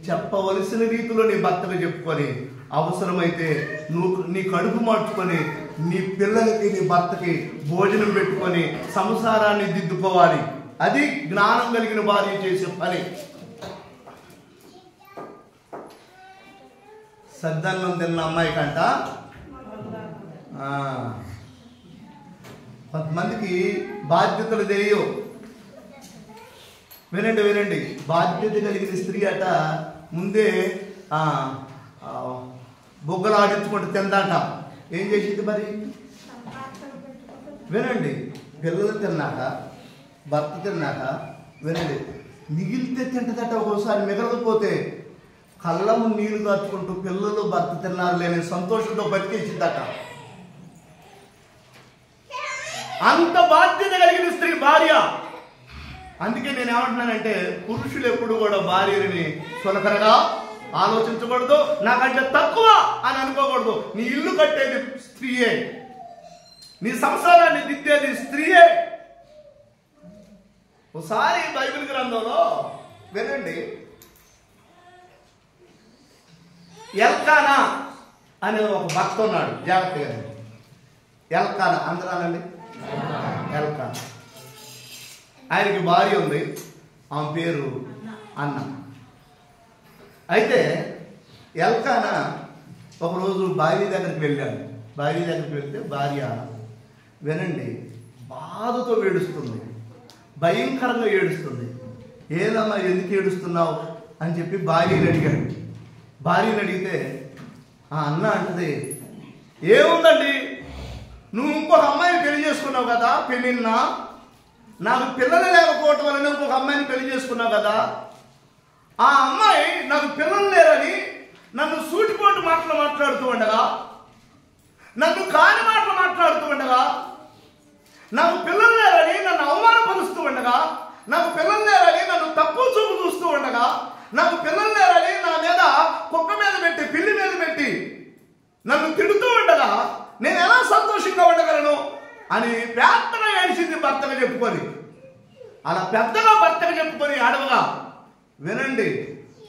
చెప్పవలసిన రీతిలో నీ భర్తకు చెప్పుకొని, అవసరమైతే నువ్వు నీ కడుపు మార్చుకొని నీ పిల్లలకి నీ భర్తకి భోజనం పెట్టుకొని సంసారాన్ని దిద్దుకోవాలి. అది జ్ఞానం కలిగిన భార్య చేసే పని. సద్దన్నం తిన్న అమ్మాయి కంట కొంతమందికి బాధ్యతలు తెలియవు. వినండి వినండి, బాధ్యత కలిగిన స్త్రీ అట ముందే బొగ్గలు ఆడించుకుంటూ తిందాట. ఏం చేసింది మరి? వినండి, పిల్లలు తిన్నాక భర్త తిన్నాక వినండి, మిగిలితే తింటదట. ఒక్కోసారి మిగలకపోతే కళ్ళము నీళ్లు కాచుకుంటూ పిల్లలు భర్త తిన్నారు లేని సంతోషంతో బతికించిందట. అంత బాధ్యత కలిగిన స్త్రీ భార్య. అందుకే నేను ఏమంటున్నానంటే, పురుషులు ఎప్పుడు కూడా భార్యని సులకరగా ఆలోచించకూడదు, నాకంటే తక్కువ అని అనుకోకూడదు. నీ ఇల్లు కట్టేది స్త్రీయే, నీ సంసారాన్ని దిద్దేది స్త్రీయే. ఒకసారి బైబిల్ గ్రంథంలో వినండి, ఎల్కానా అనే ఒక భక్త ఉన్నాడు. జాగ్రత్తగా ఎల్కానా అందరానండి, ఎల్కానా. ఆయనకి భార్య ఉంది, ఆమె పేరు అన్న. అయితే ఎల్కానా ఒకరోజు భార్య దగ్గరికి వెళ్ళాడు. భార్య దగ్గరికి వెళ్తే భార్య వినండి బాధతో ఏడుస్తుంది, భయంకరంగా ఏడుస్తుంది. ఏదమ్మా ఎందుకు ఏడుస్తున్నావు అని చెప్పి భార్యని అడిగాడు. భార్యని అడిగితే ఆ అన్న అంటది, ఏముందండి, నువ్వు ఇంకొక అమ్మాయిని పెళ్లి చేసుకున్నావు కదా, పెళ్ళిన్నా నాకు పిల్లలు లేకపోవటం వల్ల ఇంకొక అమ్మాయిని పెళ్లి చేసుకున్నావు కదా, ఆ అమ్మాయి నాకు పిల్లలు లేరని నన్ను సూటిపోటు మాటలు మాట్లాడుతూ ఉండగా, నన్ను కాని మాటలు మాట్లాడుతూ ఉండగా, నాకు పిల్లలు లేరని నన్ను అవమానపరుస్తూ ఉండగా, నాకు పిల్లలు లేరని నన్ను తక్కువ చూపు చూస్తూ ఉండగా, నాకు పిల్లలు లేరని నా మీద కుక్క మీద పెట్టి పిల్లి మీద పెట్టి నన్ను తిడుతూ ఉండగా నేను ఎలా సంతోషంగా ఉండగలను అని పెద్దగా ఏడిచింది భర్తగా చెప్పుకొని. అలా పెద్దగా భర్తగా చెప్పుకొని అడవగా వినండి,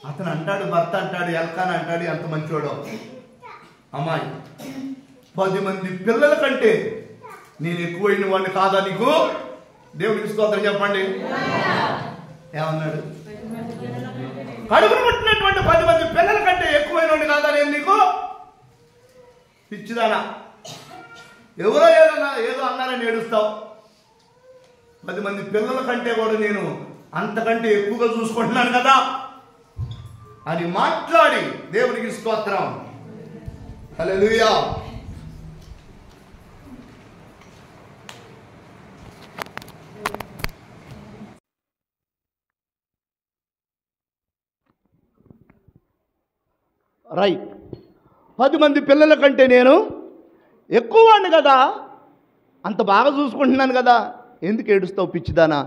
అతను అంటాడు, భర్త అంటాడు, ఎల్కానా అంటాడు, ఎంత మంచోడో, అమ్మాయి 10 మంది పిల్లల కంటే నేను ఎక్కువైన వాడిని కాదా నీకు? దేవుడికి స్తోత్రం చెప్పండి. ఏమన్నాడు? కడుపును పుట్టినటువంటి 10 మంది పిల్లల కంటే ఎక్కువైన వాడిని కాదా నేను నీకు? పిచ్చిదానా, ఎవరో ఏదో అన్నారని ఏడుస్తావు. 10 మంది పిల్లల కంటే కూడా నేను అంతకంటే ఎక్కువగా చూసుకుంటున్నాను కదా అని మాట్లాడి దేవునికి స్తోత్రం. హల్లెలూయా. రైట్, 10 మంది పిల్లల కంటే నేను ఎక్కువ వాడిని కదా, అంత బాగా చూసుకుంటున్నాను కదా, ఎందుకు ఏడుస్తావు పిచ్చిదానా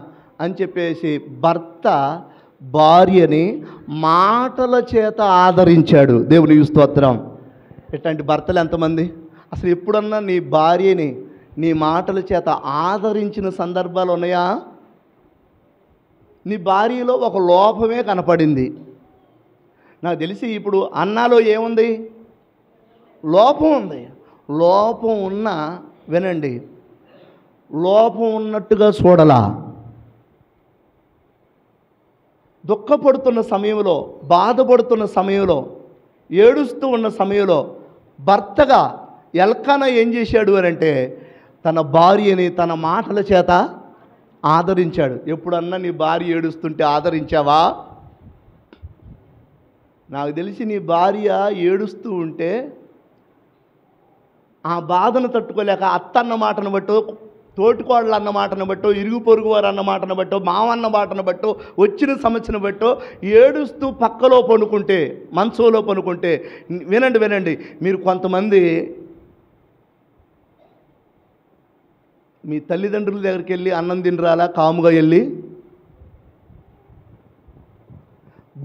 అని చెప్పేసి భర్త భార్యని మాటల చేత ఆదరించాడు. దేవునికి స్తోత్రం. ఇట్లాంటి భర్తలు ఎంతమంది? అసలు ఎప్పుడన్నా నీ భార్యని నీ మాటల చేత ఆదరించిన సందర్భాలు ఉన్నాయా? నీ భార్యలో ఒక లోపమే కనపడింది. నాకు తెలిసి ఇప్పుడు అన్నాలో ఏముంది? లోపం ఉంది. లోపం ఉన్నా వినండి, లోపం ఉన్నట్టుగా చూడలా. దుఃఖపడుతున్న సమయంలో, బాధపడుతున్న సమయంలో, ఏడుస్తూ ఉన్న సమయంలో భర్తగా ఎల్కానా ఏం చేశాడు అని అంటే తన భార్యని తన మాటల చేత ఆదరించాడు. ఎప్పుడన్నా నీ భార్య ఏడుస్తుంటే ఆదరించావా? నాకు తెలిసి నీ భార్య ఏడుస్తూ ఉంటే ఆ బాధను తట్టుకోలేక అత్త అన్న మాటను బట్టో, తోటికోడలు అన్న మాటను బట్టో, ఇరుగు పొరుగు వారు అన్న మాటను బట్టో, మావన్న మాటను బట్టో, వచ్చిన సమస్యను బట్టో ఏడుస్తూ పక్కలో పనుకుంటే, మంచంలో పనుకుంటే వినండి వినండి, మీరు కొంతమంది మీ తల్లిదండ్రుల దగ్గరికి వెళ్ళి అన్నం తినరాలా కాముగా వెళ్ళి?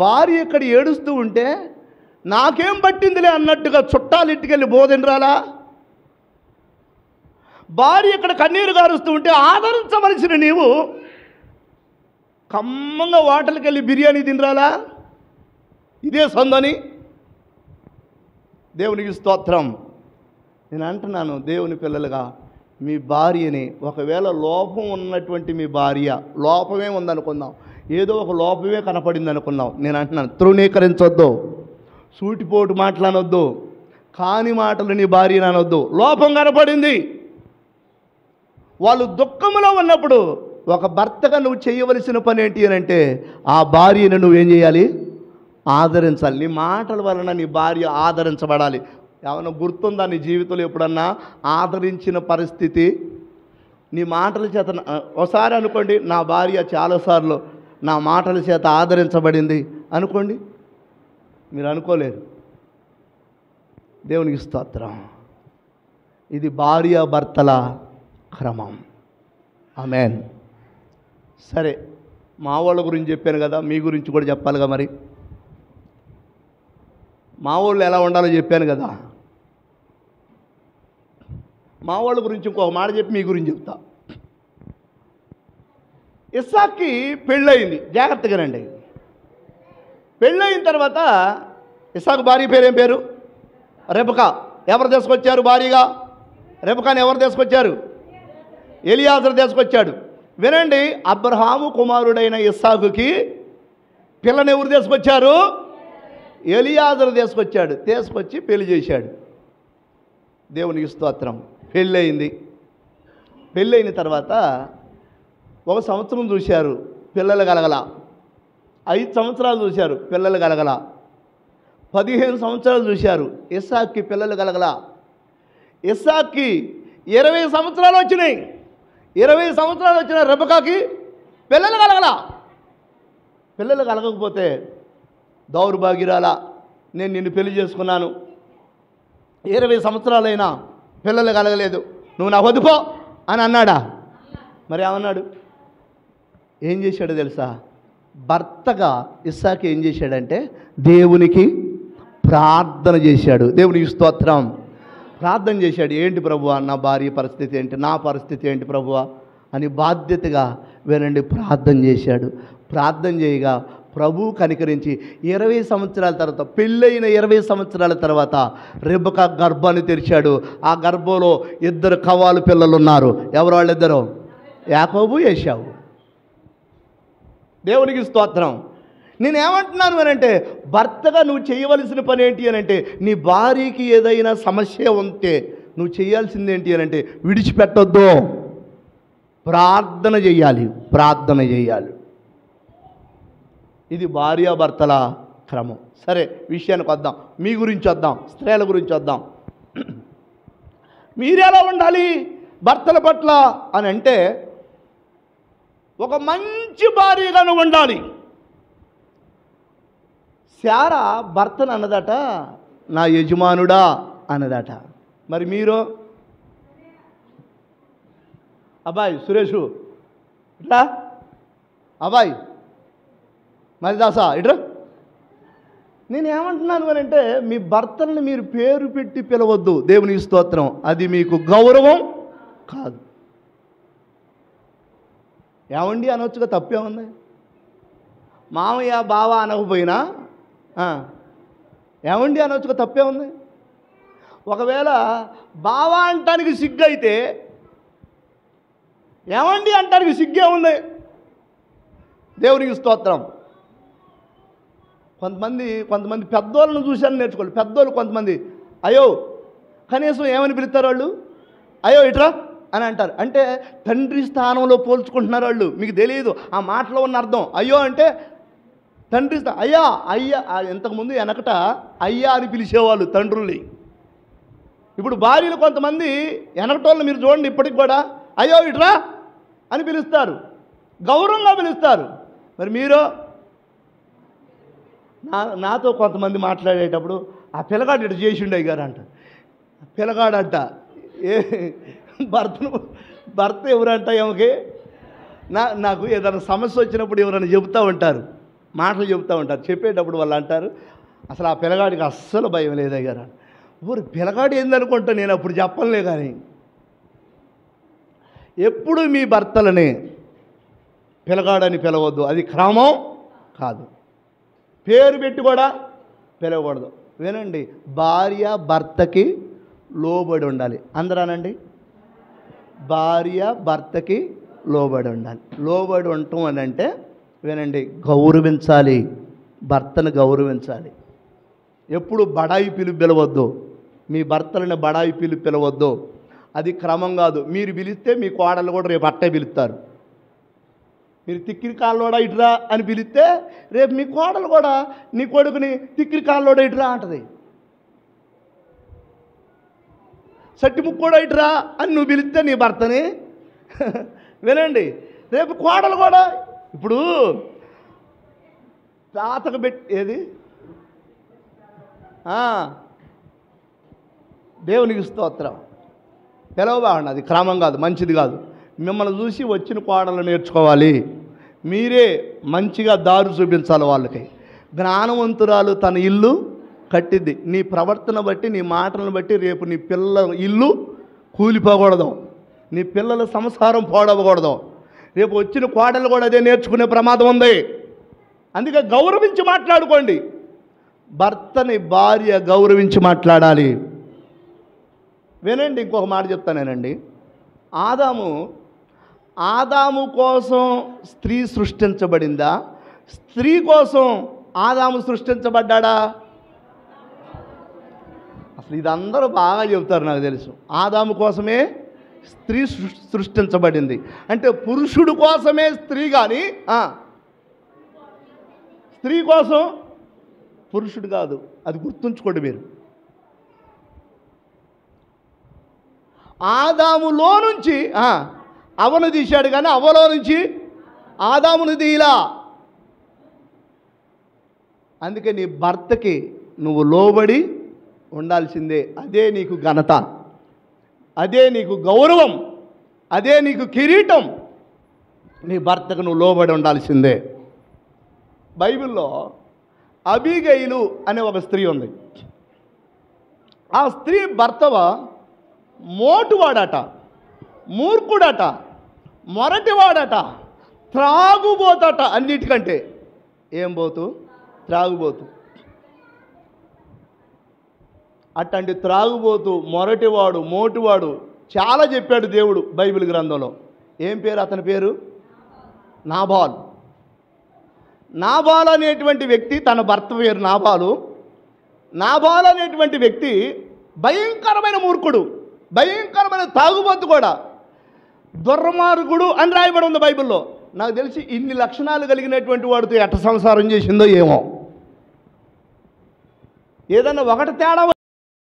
భార్య ఇక్కడ ఏడుస్తూ ఉంటే నాకేం పట్టిందిలే అన్నట్టుగా చుట్టాలు ఇంటికెళ్ళి బోధినరాలా? భార్య ఇక్కడ కన్నీరు గారుస్తూ ఉంటే ఆదరించవలసిన నీవు కమ్మంగా హోటల్కి వెళ్ళి బిర్యానీ తినరాలా? ఇదే సందని. దేవునికి స్తోత్రం. నేను అంటున్నాను, దేవుని పిల్లలుగా మీ భార్యని, ఒకవేళ లోపం ఉన్నటువంటి మీ భార్య, లోపమే ఉందనుకుందాం, ఏదో ఒక లోపమే కనపడింది అనుకుందాం, నేను అంటున్నాను తృణీకరించొద్దు, సూటిపోటు మాటలనొద్దు, కాని మాటలు నీ భార్యని అనొద్దు. లోపం కనపడింది. వాళ్ళు దుఃఖంలో ఉన్నప్పుడు ఒక భర్తగా నువ్వు చేయవలసిన పని ఏంటి అని అంటే, ఆ భార్యను నువ్వేం చేయాలి? ఆదరించాలి. నీ మాటల వలన నీ భార్య ఆదరించబడాలి. ఏమైనా గుర్తుందా నీ జీవితంలో ఎప్పుడన్నా ఆదరించిన పరిస్థితి? నీ మాటల చేత ఒకసారి అనుకోండి, నా భార్య చాలాసార్లు నా మాటల చేత ఆదరించబడింది అనుకోండి. మీరు అనుకోలేరు. దేవునికి స్తోత్రం. ఇది భార్యాభర్తల క్రమం. ఆమేన్. సరే, మా వాళ్ళ గురించి చెప్పాను కదా, మీ గురించి కూడా చెప్పాలిగా. మరి మా వాళ్ళు ఎలా ఉండాలో చెప్పాను కదా. మా వాళ్ళ గురించి ఇంకొక మాట చెప్పి మీ గురించి చెప్తా. ఇస్సాక్కి పెళ్ళయింది. జాగ్రత్తగానండి. పెళ్ళయిన తర్వాత ఇస్సాకు భార్య పేరు ఏం పేరు? రెబకా. ఎవరు తీసుకొచ్చారు భార్యగా? రెబకాని ఎవరు తీసుకొచ్చారు? ఎలియాజరు తీసుకొచ్చాడు. వినండి, అబ్రహాము కుమారుడైన ఇస్సాకుకి పిల్లని ఎవరు తీసుకొచ్చారు? ఎలియాజరు తీసుకొచ్చాడు. తీసుకొచ్చి పెళ్లి చేశాడు. దేవునికి స్తోత్రం. పెళ్ళయింది. పెళ్ళైన తర్వాత 1 సంవత్సరం చూశారు, పిల్లలు కలగల. 5 సంవత్సరాలు చూశారు, పిల్లలు కలగల. 15 సంవత్సరాలు చూశారు, ఇస్సాక్కి పిల్లలు కలగల. ఇస్సాక్కి 20 సంవత్సరాలు వచ్చినాయి. 20 సంవత్సరాలు వచ్చిన రెబకాకి పిల్లలు కలగల. పిల్లలు కలగకపోతే దౌర్భాగ్యురాలా, నేను నిన్ను పెళ్లి చేసుకున్నాను, 20 సంవత్సరాలైనా పిల్లలు కలగలేదు, నువ్వు నా వదుపో అని అన్నాడా? మరి ఏమన్నాడు? ఏం చేశాడో తెలుసా? భర్తగా ఇస్సాకు ఏం చేశాడంటే దేవునికి ప్రార్థన చేశాడు. దేవునికి స్తోత్రం. ప్రార్థన చేశాడు. ఏంటి ప్రభువా, నా భార్య పరిస్థితి ఏంటి, నా పరిస్థితి ఏంటి ప్రభువా అని బాధ్యతగా వినండి ప్రార్థన చేశాడు. ప్రార్థన చేయగా ప్రభు కనికరించి 20 సంవత్సరాల తర్వాత, పెళ్ళైన 20 సంవత్సరాల తర్వాత రెబకా గర్భాన్ని తెరిచాడు. ఆ గర్భంలో 2 కవ్వాలు పిల్లలు ఉన్నారు. ఎవరు వాళ్ళిద్దరు? యాకోబు, ఏశావు. దేవునికి స్తోత్రం. నేనేమంటున్నాను అని అంటే, భర్తగా నువ్వు చేయవలసిన పని ఏంటి అని అంటే, నీ భార్యకి ఏదైనా సమస్య ఉంటే నువ్వు చేయాల్సింది ఏంటి అని అంటే, విడిచిపెట్టొద్దు, ప్రార్థన చేయాలి. ప్రార్థన చేయాలి. ఇది భార్యాభర్తల క్రమం. సరే, విషయానికి వద్దాం. మీ గురించి వద్దాం, స్త్రీల గురించి వద్దాం. మీరెలా ఉండాలి భర్తల పట్ల అని అంటే, ఒక మంచి భార్యగా నువ్వు ఉండాలి. శారా భర్తను అన్నదట, నా యజమానుడా అన్నదట. మరి మీరు? అబ్బాయి సురేషు ఇట్లా, అబ్బాయి మరిదాసా ఇట్రా. నేనేమంటున్నాను అని అంటే, మీ భర్తల్ని మీరు పేరు పెట్టి పిలవద్దు. దేవునికి స్తోత్రం. అది మీకు గౌరవం కాదు. ఏమండి అనొచ్చుగా, తప్పే ఉంది. మామయ్య బావ అనకపోయినా ఏమండి అనొచ్చుగా, తప్పే ఉంది. ఒకవేళ బావ అంటానికి సిగ్గు అయితే ఏమండి అంటానికి సిగ్గే ఉంది. దేవునికి స్తోత్రం. కొంతమంది పెద్దోళ్ళను చూశాను నేర్చుకోవాలి. పెద్దోళ్ళు కొంతమంది అయ్యో కనీసం ఏమని పిలుస్తారు వాళ్ళు? అయ్యో ఇట్రా అని అంటారు. అంటే తండ్రి స్థానంలో పోల్చుకుంటున్నారు వాళ్ళు. మీకు తెలియదు ఆ మాటలో ఉన్న అర్థం. అయ్యో అంటే తండ్రి అయ్యా అయ్యా. ఇంతకుముందు వెనకట అయ్యా అని పిలిచేవాళ్ళు తండ్రుల్ని. ఇప్పుడు భార్యలు కొంతమంది వెనకటోళ్ళు మీరు చూడండి, ఇప్పటికి కూడా అయ్యో ఇట్రా అని పిలుస్తారు, గౌరవంగా పిలుస్తారు. మరి మీరు? నాతో కొంతమంది మాట్లాడేటప్పుడు ఆ పిల్లగాడు ఇటు చేసిండే గారు అంట. పిల్లగాడంట ఏ భర్త ఎవరంట ఏమకి? నాకు ఏదైనా సమస్య వచ్చినప్పుడు ఎవరైనా చెబుతూ ఉంటారు. మాటలు చెబుతూ ఉంటారు. చెప్పేటప్పుడు వాళ్ళు అంటారు, అసలు ఆ పిల్లగాడికి అస్సలు భయం లేదయ్యారు. ఊరు పిల్లగాడు ఏందనుకుంటా, నేను అప్పుడు చెప్పనులే. కానీ ఎప్పుడు మీ భర్తలని పిల్లగాడని పిలవద్దు, అది క్రమం కాదు. పేరు పెట్టి కూడా పిలవకూడదు. వినండి, భార్య భర్తకి లోబడి ఉండాలి. అందరానండి, భార్య భర్తకి లోబడి ఉండాలి. లోబడి ఉండటం అని అంటే వినండి, గౌరవించాలి, భర్తను గౌరవించాలి. ఎప్పుడు బడాయి పిలవద్దు, మీ భర్తలను బడాయి పిలవద్దు. అది క్రమం కాదు. మీరు పిలిస్తే మీ కోడలు కూడా రేపు అట్టే పిలుస్తారు. మీరు తిక్కిరి కాళ్ళోడా ఇటురా అని పిలిస్తే రేపు మీ కోడలు కూడా నీ కొడుకుని తిక్కిరి కాళ్ళోడా ఇటురా అంటది. సట్టి ముక్కోడా ఇటురా అని నువ్వు పిలిస్తే నీ భర్తని వినండి, రేపు కోడలు కూడా ఇప్పుడు తాతకు ఏది దేవునికి స్తోత్రం పిలవబాగండి. అది క్రమం కాదు, మంచిది కాదు. మిమ్మల్ని చూసి వచ్చిన కోడలు నేర్చుకోవాలి. మీరే మంచిగా దారి చూపించాలి వాళ్ళకి. జ్ఞానవంతురాలు తన ఇల్లు కట్టిద్ది. నీ ప్రవర్తన బట్టి, నీ మాటలను బట్టి రేపు నీ పిల్లల ఇల్లు కూలిపోకూడదు, నీ పిల్లల సంసారం పాడవకూడదు. రేపు వచ్చిన కోడలు కూడా అదే నేర్చుకునే ప్రమాదం ఉంది. అందుకే గౌరవించి మాట్లాడుకోండి. భర్తని భార్య గౌరవించి మాట్లాడాలి. వినండి, ఇంకొక మాట చెప్తానేనండి. ఆదాము కోసం స్త్రీ సృష్టించబడిందా? స్త్రీ కోసం ఆదాము సృష్టించబడ్డా? అసలు ఇది అందరూ బాగా చెబుతారు, నాకు తెలుసు. ఆదాము కోసమే స్త్రీ సృష్టించబడింది. అంటే పురుషుడు కోసమే స్త్రీ, కానీ స్త్రీ కోసం పురుషుడు కాదు. అది గుర్తుంచుకోండి మీరు. ఆదాములో నుంచి అవను తీశాడు, కానీ అవలో నుంచి ఆదామును తీయలా. అందుకే నీ భర్తకి నువ్వు లోబడి ఉండాల్సిందే. అదే నీకు ఘనత, అదే నీకు గౌరవం, అదే నీకు కిరీటం. నీ భర్తకు నువ్వు లోబడి ఉండాల్సిందే. బైబిల్లో అబీగయిలు అనే ఒక స్త్రీ ఉంది. ఆ స్త్రీ భర్తవ మోటువాడట, మూర్ఖుడట, మొరటివాడట, త్రాగుబోతట. అన్నిటికంటే ఏం పోతు? త్రాగుబోతు. అట్లాంటి త్రాగుబోతు, మొరటివాడు, మోటువాడు చాలా చెప్పాడు దేవుడు బైబిల్ గ్రంథంలో. ఏం పేరు అతని పేరు? నాబాలు. నాబాలు అనేటువంటి వ్యక్తి, తన భర్త పేరు నాబాలు. నాబాలు అనేటువంటి వ్యక్తి భయంకరమైన మూర్ఖుడు, భయంకరమైన తాగుబోతు కూడా, దుర్మార్గుడు అని రాయబడి ఉంది బైబిల్లో. నాకు తెలిసి ఇన్ని లక్షణాలు కలిగినటువంటి వాడితో ఎట్ట సంసారం చేసిందో ఏమో. ఏదన్నా ఒకటి తేడా